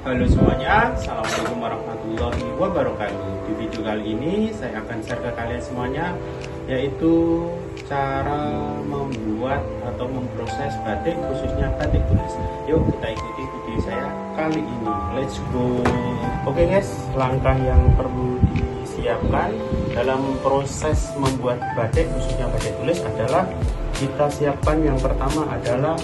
Halo semuanya, Assalamualaikum warahmatullahi wabarakatuh. Di video kali ini saya akan share ke kalian semuanya, yaitu cara membuat atau memproses batik, khususnya batik tulis. Yuk kita ikuti video saya kali ini, let's go. Oke guys, langkah yang perlu disiapkan dalam proses membuat batik, khususnya batik tulis adalah kita siapkan yang pertama adalah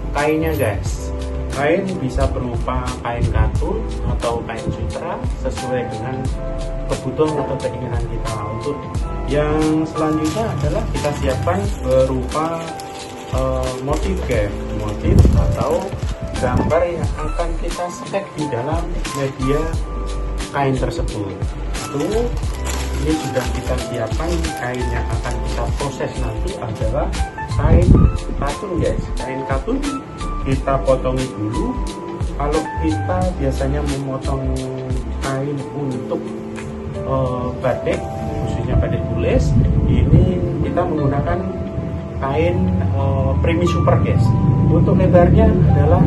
kainnya guys. Kain bisa berupa kain katun atau kain sutra sesuai dengan kebutuhan atau keinginan kita. Untuk yang selanjutnya adalah kita siapkan berupa motif guys, motif atau gambar yang akan kita sket di dalam media kain tersebut. Ini sudah kita siapkan. Kain yang akan kita proses nanti adalah kain katun guys. Kain katun kita potongi dulu. Kalau kita biasanya memotong kain untuk batik, khususnya batik tulis, ini kita menggunakan kain primi super guys. Untuk lebarnya adalah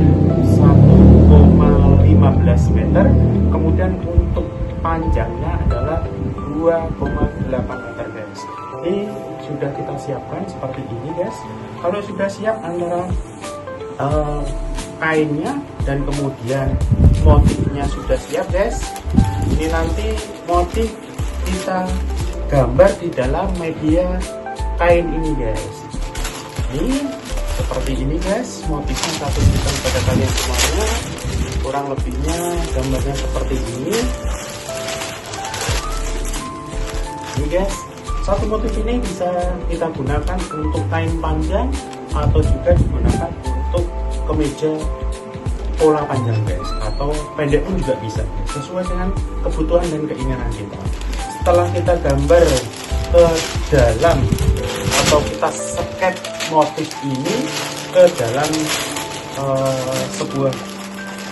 1,15 meter, kemudian untuk panjangnya adalah 2,8 meter guys. Ini sudah kita siapkan seperti ini guys. Kalau sudah siap antara kainnya dan kemudian motifnya sudah siap guys, ini nanti motif kita gambar di dalam media kain ini guys. Ini seperti ini guys, motifnya saya tunjukkan kepada kalian semuanya. Kurang lebihnya gambarnya seperti ini. Ini guys, satu motif ini bisa kita gunakan untuk kain panjang atau juga digunakan untuk kemeja pola panjang guys, atau pendek pun juga bisa guys, sesuai dengan kebutuhan dan keinginan kita. Setelah kita gambar ke dalam atau kita sket motif ini ke dalam sebuah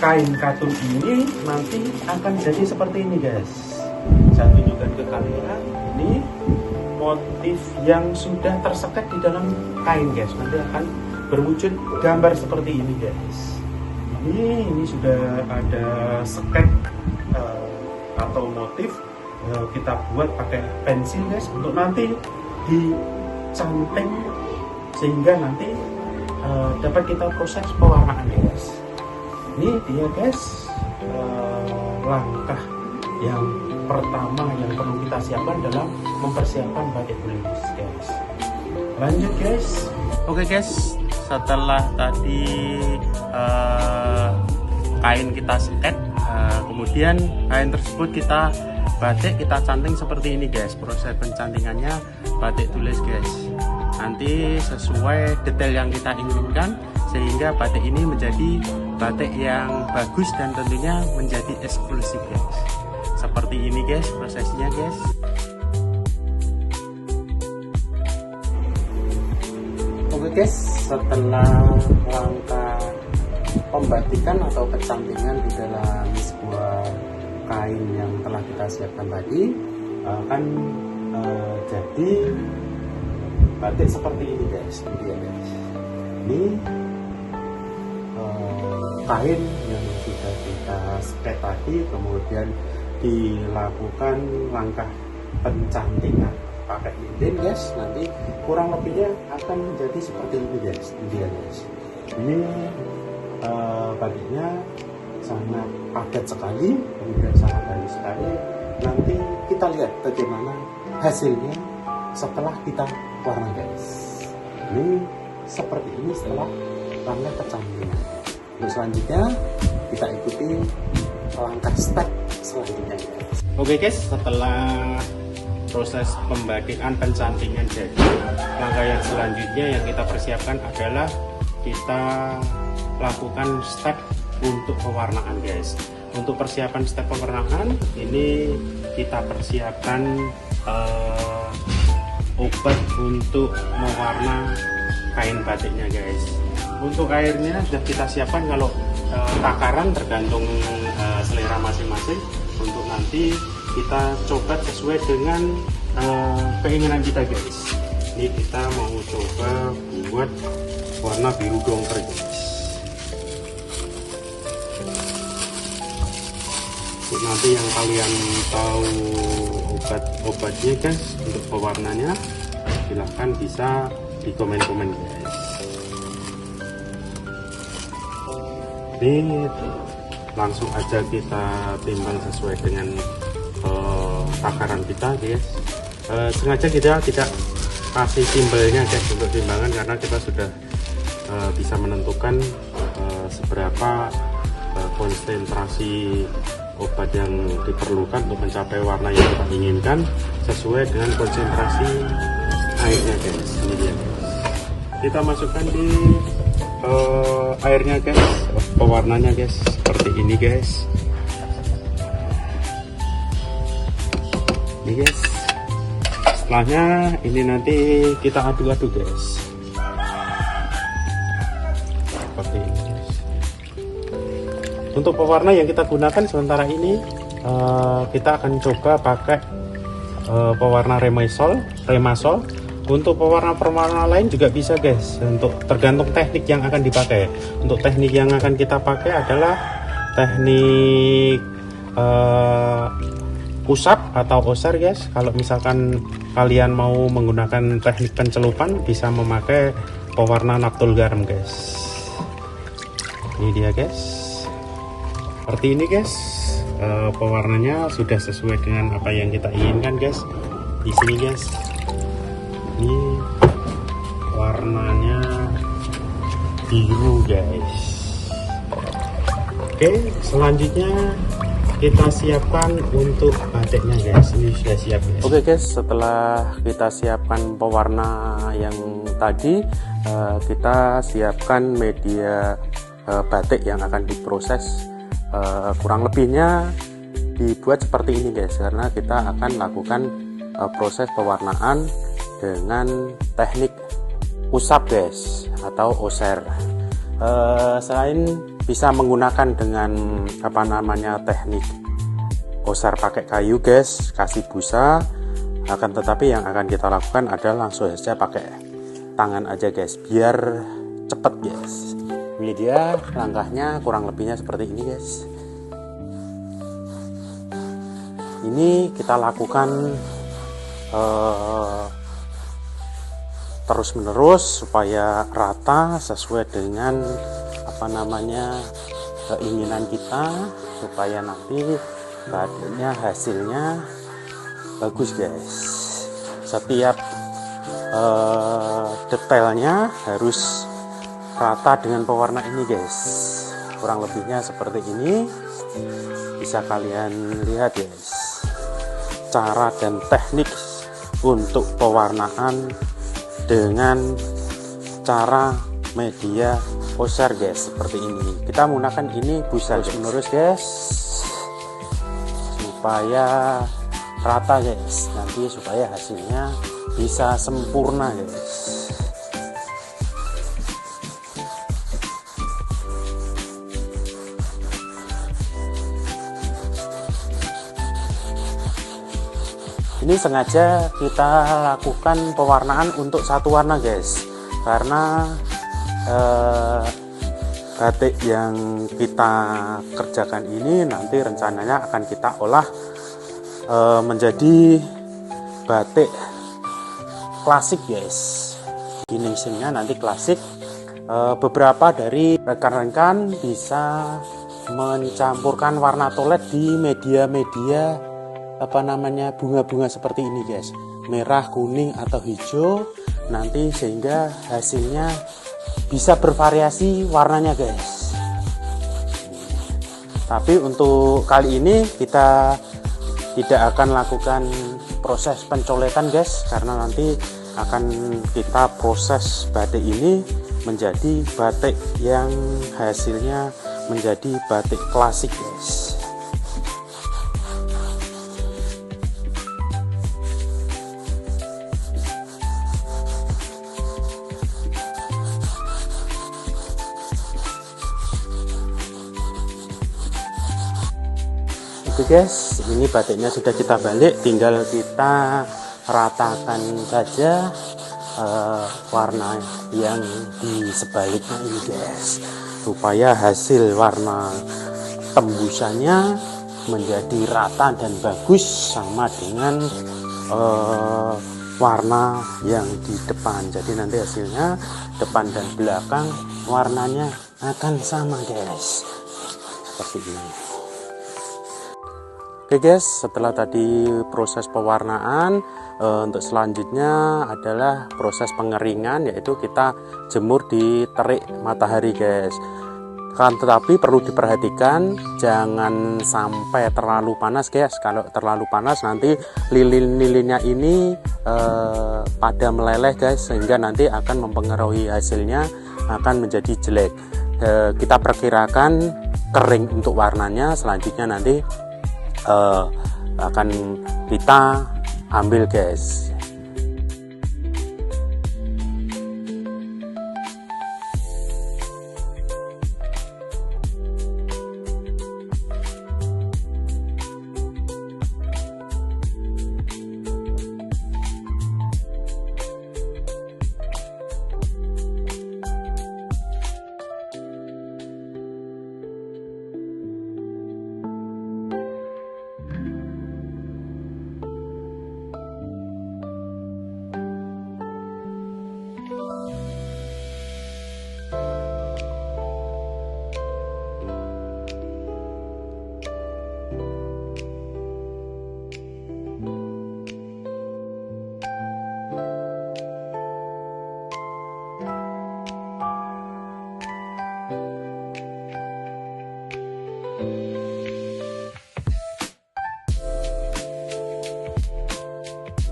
kain katun ini, nanti akan jadi seperti ini guys. Saya tunjukkan ke kalian, ini motif yang sudah terseket di dalam kain guys, nanti akan berwujud gambar seperti ini guys. Ini sudah ada sket atau motif, kita buat pakai pensil guys, untuk nanti dicanting sehingga nanti dapat kita proses pewarnaan guys. Ini dia guys, langkah yang pertama yang perlu kita siapkan dalam mempersiapkan batik tulis guys. Lanjut guys. Oke guys, setelah tadi kain kita sket, kemudian kain tersebut kita batik, kita canting seperti ini guys. Proses pencantingannya batik tulis guys, nanti sesuai detail yang kita inginkan sehingga batik ini menjadi batik yang bagus dan tentunya menjadi eksklusif guys. Seperti ini guys prosesnya guys. Oke guys, setelah langkah pembatikan atau kecantingan di dalam sebuah kain yang telah kita siapkan tadi, akan jadi batik seperti ini guys. Ini kain yang sudah kita sket tadi, kemudian dilakukan langkah pencantingan pakai lilin guys. Nanti kurang lebihnya akan menjadi seperti ini guys. Ini batiknya sangat padat sekali, kemudian sangat halus sekali. Nanti kita lihat bagaimana hasilnya setelah kita warna guys. Ini seperti ini setelah langkah kecantingan. Untuk selanjutnya kita ikuti langkah step selanjutnya guys. Oke guys, setelah proses pembatikan pencantingan jadi, langkah yang selanjutnya yang kita persiapkan adalah kita lakukan step untuk pewarnaan guys. Untuk persiapan step pewarnaan ini kita persiapkan obat untuk mewarna kain batiknya guys. Untuk airnya sudah kita siapkan, kalau takaran tergantung selera masing-masing. Untuk nanti kita coba sesuai dengan keinginan kita guys. Ini kita mau coba buat warna biru dongker guys. untuk nanti yang kalian tahu obatnya guys untuk pewarnanya, silahkan bisa di komen-komen guys. Ini langsung aja kita timbang sesuai dengan takaran kita guys. Sengaja kita tidak kasih timbelnya guys untuk timbangan, karena kita sudah bisa menentukan seberapa konsentrasi obat yang diperlukan untuk mencapai warna yang kita inginkan sesuai dengan konsentrasi airnya guys. Ini dia guys. Kita masukkan di airnya guys, pewarnanya guys, seperti ini guys. Ini guys. Setelahnya ini nanti kita aduk-aduk guys. Seperti ini guys. Untuk pewarna yang kita gunakan sementara ini kita akan coba pakai pewarna Remasol. Untuk pewarna lain juga bisa guys, untuk tergantung teknik yang akan dipakai. Untuk teknik yang akan kita pakai adalah teknik usap atau oser guys. Kalau misalkan kalian mau menggunakan teknik pencelupan, bisa memakai pewarna naptul garam guys. Ini dia guys, seperti ini guys. Pewarnanya sudah sesuai dengan apa yang kita inginkan guys. Di sini guys, ini warnanya biru guys. Oke, selanjutnya kita siapkan untuk batiknya guys. Ini sudah siap guys. Oke guys, setelah kita siapkan pewarna yang tadi, kita siapkan media batik yang akan diproses. Kurang lebihnya dibuat seperti ini guys, karena kita akan lakukan proses pewarnaan dengan teknik usap guys atau oser. Selain bisa menggunakan dengan teknik oser pakai kayu guys, kasih busa, akan tetapi yang akan kita lakukan adalah langsung saja pakai tangan aja guys, biar cepet guys. Ini dia langkahnya, kurang lebihnya seperti ini guys. Ini kita lakukan terus menerus supaya rata sesuai dengan keinginan kita, supaya nanti batiknya hasilnya bagus guys. Setiap detailnya harus rata dengan pewarna ini guys. Kurang lebihnya seperti ini, bisa kalian lihat guys cara dan teknik untuk pewarnaan dengan cara media oser guys, seperti ini. Kita menggunakan ini busa terus menerus guys supaya rata guys, nanti supaya hasilnya bisa sempurna guys. Ini sengaja kita lakukan pewarnaan untuk satu warna guys, karena batik yang kita kerjakan ini nanti rencananya akan kita olah menjadi batik klasik guys. Finishingnya nanti klasik. Beberapa dari rekan-rekan bisa mencampurkan warna tolet di media-media bunga-bunga seperti ini guys, merah, kuning atau hijau, nanti sehingga hasilnya bisa bervariasi warnanya guys. Tapi untuk kali ini kita tidak akan lakukan proses pencoletan guys, karena nanti akan kita proses batik ini menjadi batik yang hasilnya menjadi batik klasik guys. Oke guys, ini batiknya sudah kita balik, tinggal kita ratakan saja warna yang di sebaliknya ini guys, supaya hasil warna tembusannya menjadi rata dan bagus sama dengan warna yang di depan. Jadi nanti hasilnya depan dan belakang warnanya akan sama guys, seperti ini. Oke guys, setelah tadi proses pewarnaan, untuk selanjutnya adalah proses pengeringan, yaitu kita jemur di terik matahari guys. Tetapi perlu diperhatikan jangan sampai terlalu panas guys. Kalau terlalu panas nanti lilin-lilinnya ini pada meleleh guys, sehingga nanti akan mempengaruhi hasilnya, akan menjadi jelek. Kita perkirakan kering untuk warnanya, selanjutnya nanti akan kita ambil guys.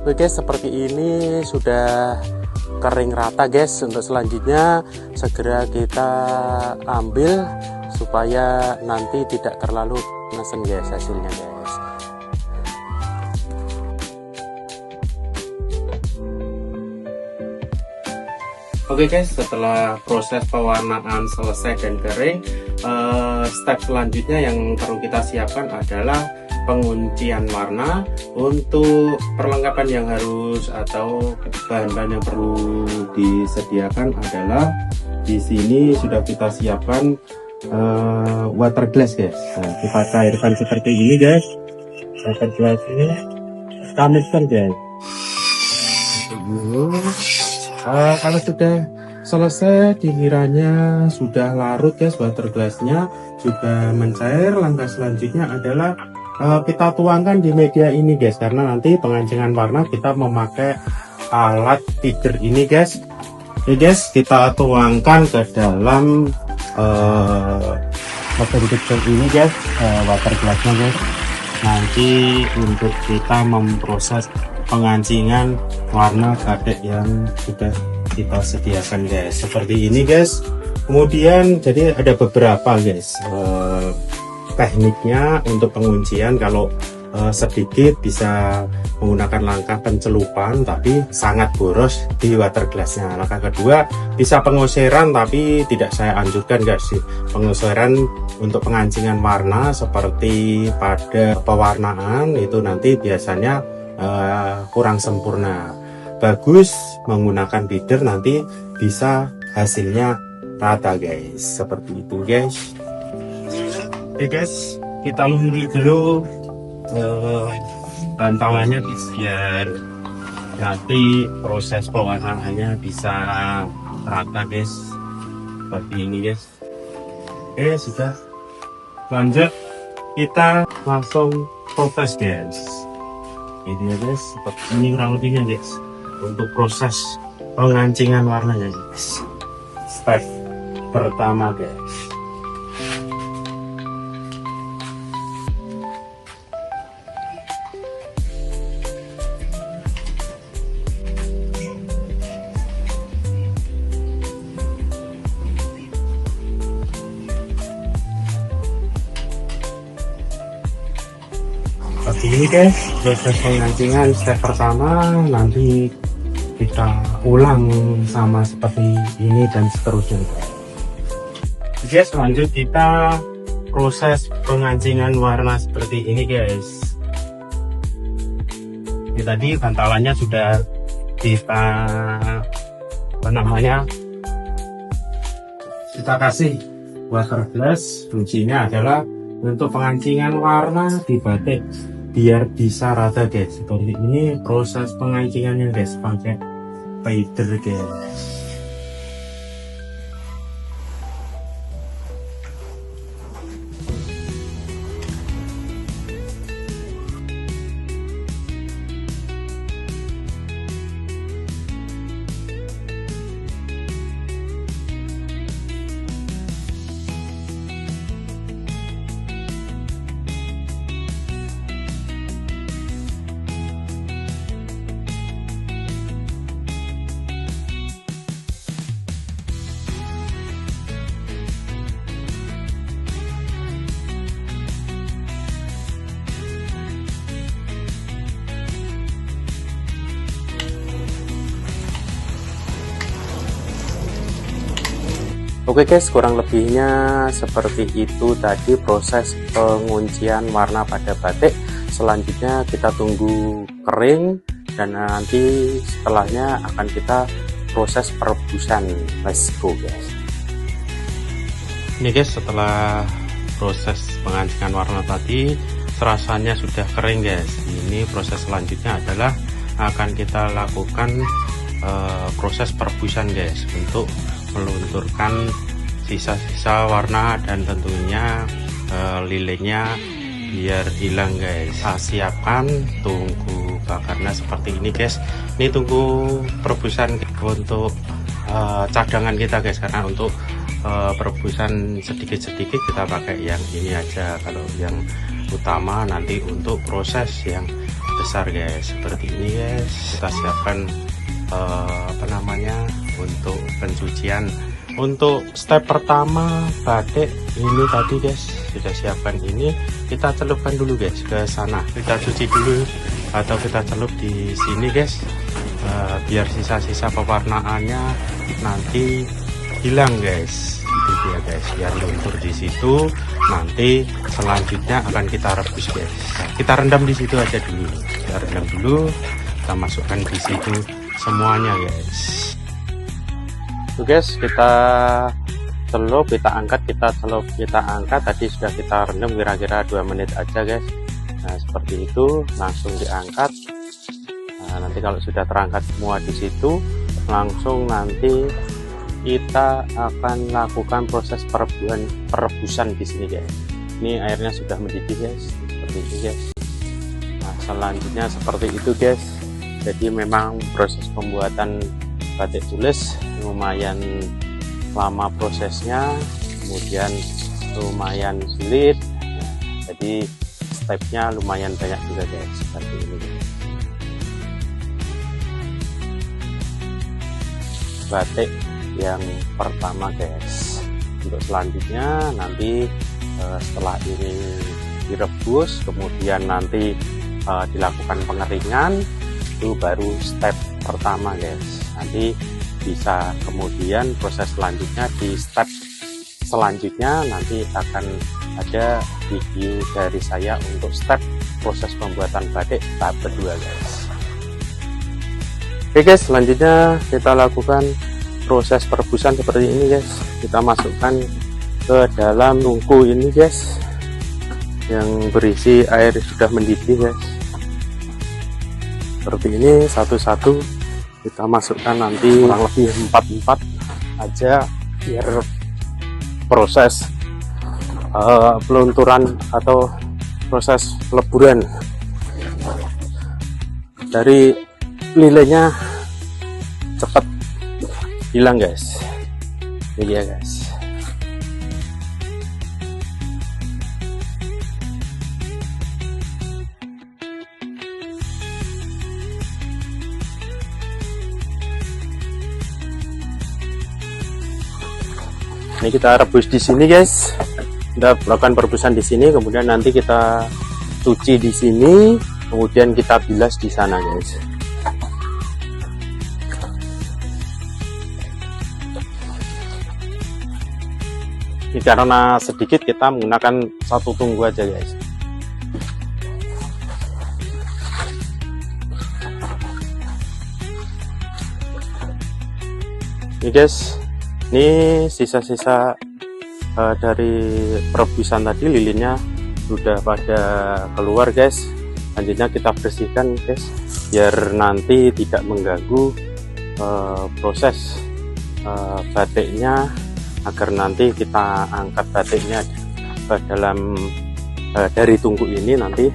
Oke guys, seperti ini sudah kering rata guys. Untuk selanjutnya segera kita ambil supaya nanti tidak terlalu nesen guys hasilnya guys. Oke guys, setelah proses pewarnaan selesai dan kering, step selanjutnya yang perlu kita siapkan adalah penguncian warna. Untuk perlengkapan yang harus atau bahan-bahan yang perlu disediakan adalah di sini sudah kita siapkan water glass guys. Nah, kita cairkan seperti ini guys. Water glass ini kita mixkan guys. Kalau sudah selesai, dikiranya sudah larut guys, water glassnya sudah mencair. Langkah selanjutnya adalah kita tuangkan di media ini guys, karena nanti pengancingan warna kita memakai alat feeder ini guys. Oke guys, kita tuangkan ke dalam mesin kecil ini guys, water glassnya guys. Nanti untuk kita memproses pengancingan warna batik yang sudah kita sediakan guys, seperti ini guys. Kemudian jadi ada beberapa guys tekniknya untuk penguncian. Kalau sedikit bisa menggunakan langkah pencelupan tapi sangat boros di water glassnya. Langkah kedua bisa pengusiran, tapi tidak saya anjurkan guys sih. Pengusiran untuk pengancingan warna seperti pada pewarnaan itu nanti biasanya kurang sempurna. Bagus menggunakan feeder, nanti bisa hasilnya rata guys, seperti itu guys. Oke guys, kita lumuri dulu bantalannya biar nanti proses pewarnaannya bisa rata guys, seperti ini guys. Oke, sudah. Lanjut kita langsung proses guys. Ini ya guys, seperti ini kurang lebihnya guys untuk proses pengancingan warnanya guys. Step pertama guys. Seperti ini guys, proses pengancingan step pertama. Nanti kita ulang sama seperti ini dan seterusnya guys. Lanjut kita proses pengancingan warna seperti ini guys. Ini tadi bantalannya sudah kita kita kasih water glass. Fungsinya adalah Untuk pengancingan warna di batik biar bisa rata guys, seperti ini proses pengancingannya guys, pakai spider guys. Oke guys, kurang lebihnya seperti itu tadi proses penguncian warna pada batik. Selanjutnya kita tunggu kering dan nanti setelahnya akan kita proses perebusan. Let's go guys. Ini guys, setelah proses pengancingan warna tadi rasanya sudah kering guys. Ini proses selanjutnya adalah akan kita lakukan proses perebusan guys, untuk melunturkan sisa-sisa warna dan tentunya lilinnya biar hilang guys. Kita siapkan tungku bakarnya seperti ini guys. Ini tungku perebusan untuk cadangan kita guys, karena untuk perebusan sedikit-sedikit kita pakai yang ini aja. Kalau yang utama nanti untuk proses yang besar guys, seperti ini guys. Kita siapkan untuk pencucian. Untuk step pertama batik ini tadi guys sudah siapkan, ini kita celupkan dulu guys ke sana, kita cuci dulu atau kita celup di sini guys, biar sisa-sisa pewarnaannya nanti hilang guys. Itu dia guys, biar luntur di situ. Nanti selanjutnya akan kita rebus guys. Kita rendam di situ aja dulu, kita rendam dulu, kita masukkan di situ semuanya guys. Oke guys, kita celup, kita angkat, kita celup, kita angkat. Tadi sudah kita rendam kira-kira 2 menit aja guys. Nah seperti itu, langsung diangkat. Nah, nanti kalau sudah terangkat semua di situ, langsung nanti kita akan lakukan proses perebusan di sini guys. Ini airnya sudah mendidih guys, seperti itu guys. Nah selanjutnya seperti itu guys. Jadi memang proses pembuatan batik tulis lumayan lama prosesnya, kemudian lumayan sulit. Jadi stepnya lumayan banyak juga guys, seperti ini. Batik yang pertama guys. Untuk selanjutnya nanti setelah ini direbus, kemudian nanti dilakukan pengeringan, itu baru step pertama guys. Nanti bisa kemudian proses selanjutnya di step selanjutnya nanti akan ada video dari saya untuk step proses pembuatan batik tahap kedua guys. Oke guys, selanjutnya kita lakukan proses perebusan seperti ini guys. Kita masukkan ke dalam tungku ini guys, yang berisi air sudah mendidih guys. Seperti ini satu-satu kita masukkan, nanti kurang lebih 4 aja biar proses pelunturan atau proses peleburan dari lilinnya cepat hilang guys. Ini dia guys. Ini kita rebus di sini guys. Kita lakukan perebusan di sini, kemudian nanti kita cuci di sini, kemudian kita bilas di sana guys. Ini karena sedikit kita menggunakan satu tunggu aja guys. Ini guys, ini sisa-sisa dari perebusan tadi, lilinnya sudah pada keluar guys. Selanjutnya kita bersihkan guys, biar nanti tidak mengganggu proses batiknya, agar nanti kita angkat batiknya ke dalam dari tungku ini nanti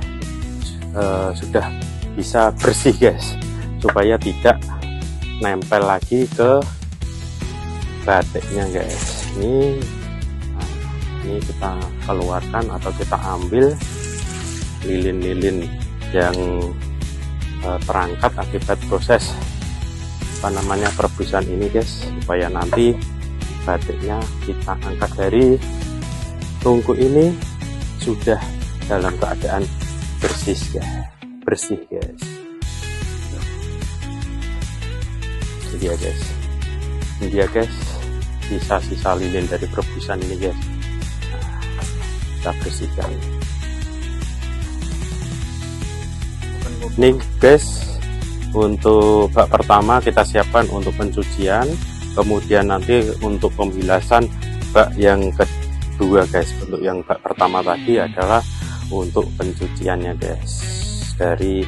sudah bisa bersih guys, supaya tidak nempel lagi ke batiknya guys. Ini kita keluarkan atau kita ambil lilin-lilin yang terangkat akibat proses perebusan ini guys, supaya nanti batiknya kita angkat dari tungku ini sudah dalam keadaan bersih guys. Ini dia guys, sisa-sisa lilin dari perebusan ini guys. Kita bersihkan. Ini guys, untuk bak pertama kita siapkan untuk pencucian, kemudian nanti untuk pembilasan bak yang kedua guys. Untuk yang bak pertama tadi adalah untuk pencuciannya guys, dari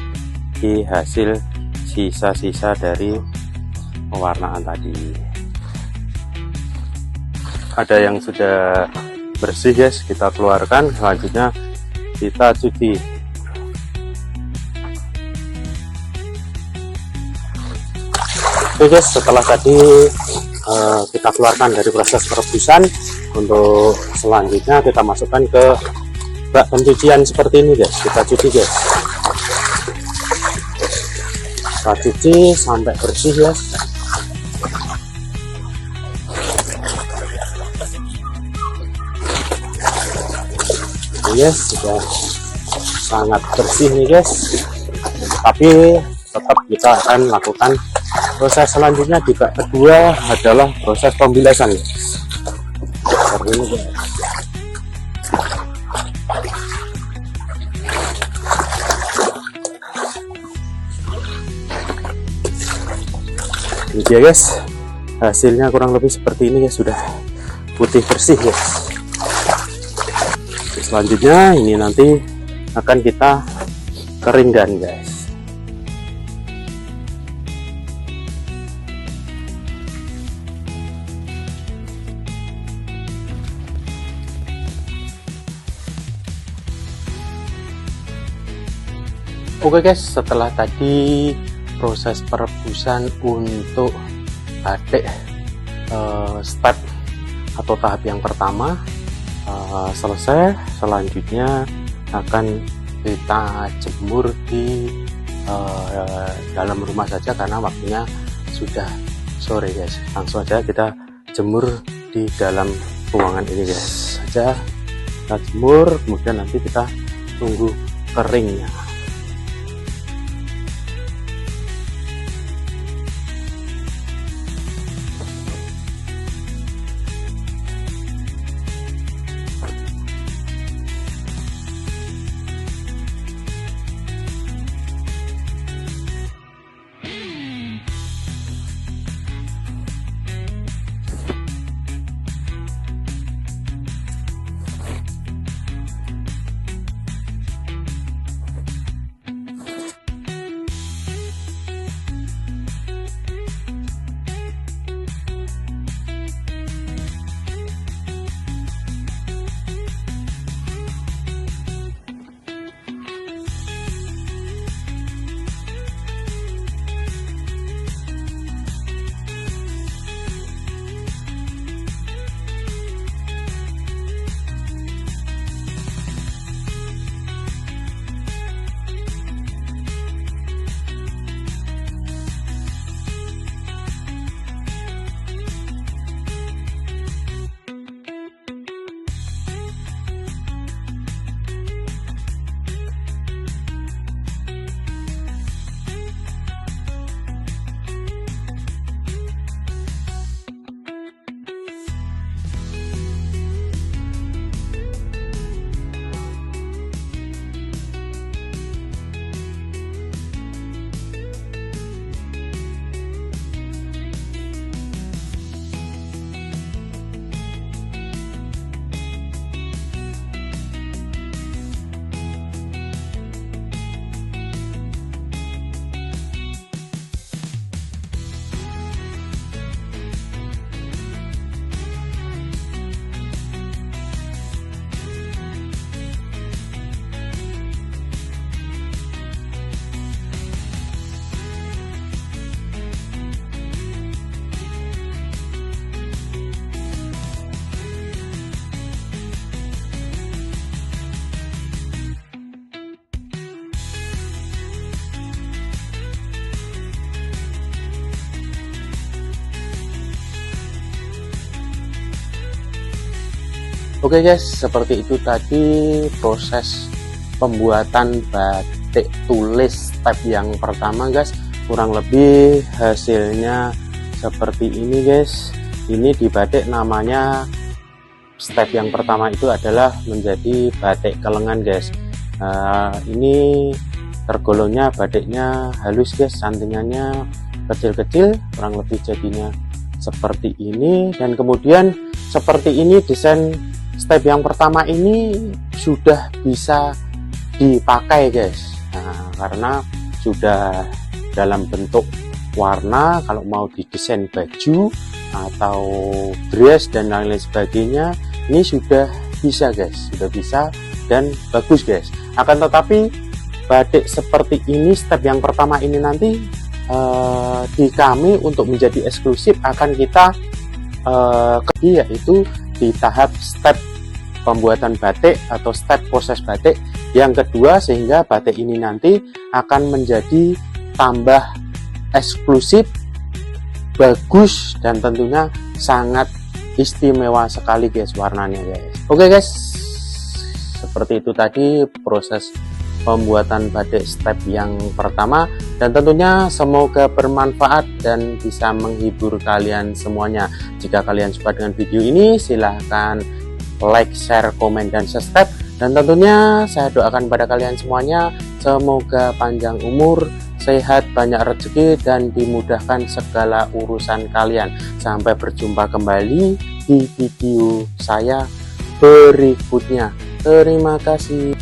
hasil sisa-sisa dari pewarnaan tadi. Ada yang sudah bersih guys, kita keluarkan. Selanjutnya kita cuci. Oke guys, setelah tadi kita keluarkan dari proses perebusan, untuk selanjutnya kita masukkan ke bak pencucian seperti ini guys. Kita cuci guys, kita cuci sampai bersih guys. Yes, sudah sangat bersih nih guys, tapi tetap kita akan lakukan proses selanjutnya di bak kedua, adalah proses pembilasan guys. Seperti ini guys. Ini dia guys, hasilnya kurang lebih seperti ini guys, sudah putih bersih guys. Selanjutnya ini nanti akan kita keringkan guys. Oke guys, setelah tadi proses perebusan untuk batik step atau tahap yang pertama selesai, selanjutnya akan kita jemur di dalam rumah saja karena waktunya sudah sore guys. Langsung aja kita jemur di dalam ruangan ini guys saja, kita jemur, kemudian nanti kita tunggu keringnya. Oke guys, seperti itu tadi proses pembuatan batik tulis step yang pertama guys. Kurang lebih hasilnya seperti ini guys. Ini di batik namanya step yang pertama itu adalah menjadi batik kelengan guys. Ini tergolongnya batiknya halus guys, santingannya kecil-kecil, kurang lebih jadinya seperti ini. Dan kemudian seperti ini desain step yang pertama ini sudah bisa dipakai guys. Karena sudah dalam bentuk warna, kalau mau didesain baju atau dress dan lain-lain sebagainya, ini sudah bisa guys, sudah bisa dan bagus guys. Akan tetapi batik seperti ini step yang pertama ini nanti di kami untuk menjadi eksklusif akan kita yaitu di tahap step pembuatan batik atau step proses batik yang kedua, sehingga batik ini nanti akan menjadi tambah eksklusif, bagus, dan tentunya sangat istimewa sekali guys warnanya guys. Oke guys, seperti itu tadi proses pembuatan batik step yang pertama, dan tentunya semoga bermanfaat dan bisa menghibur kalian semuanya. Jika kalian suka dengan video ini, silahkan like, share, komen, dan subscribe. Dan tentunya saya doakan pada kalian semuanya semoga panjang umur, sehat, banyak rezeki, dan dimudahkan segala urusan kalian. Sampai berjumpa kembali di video saya berikutnya. Terima kasih.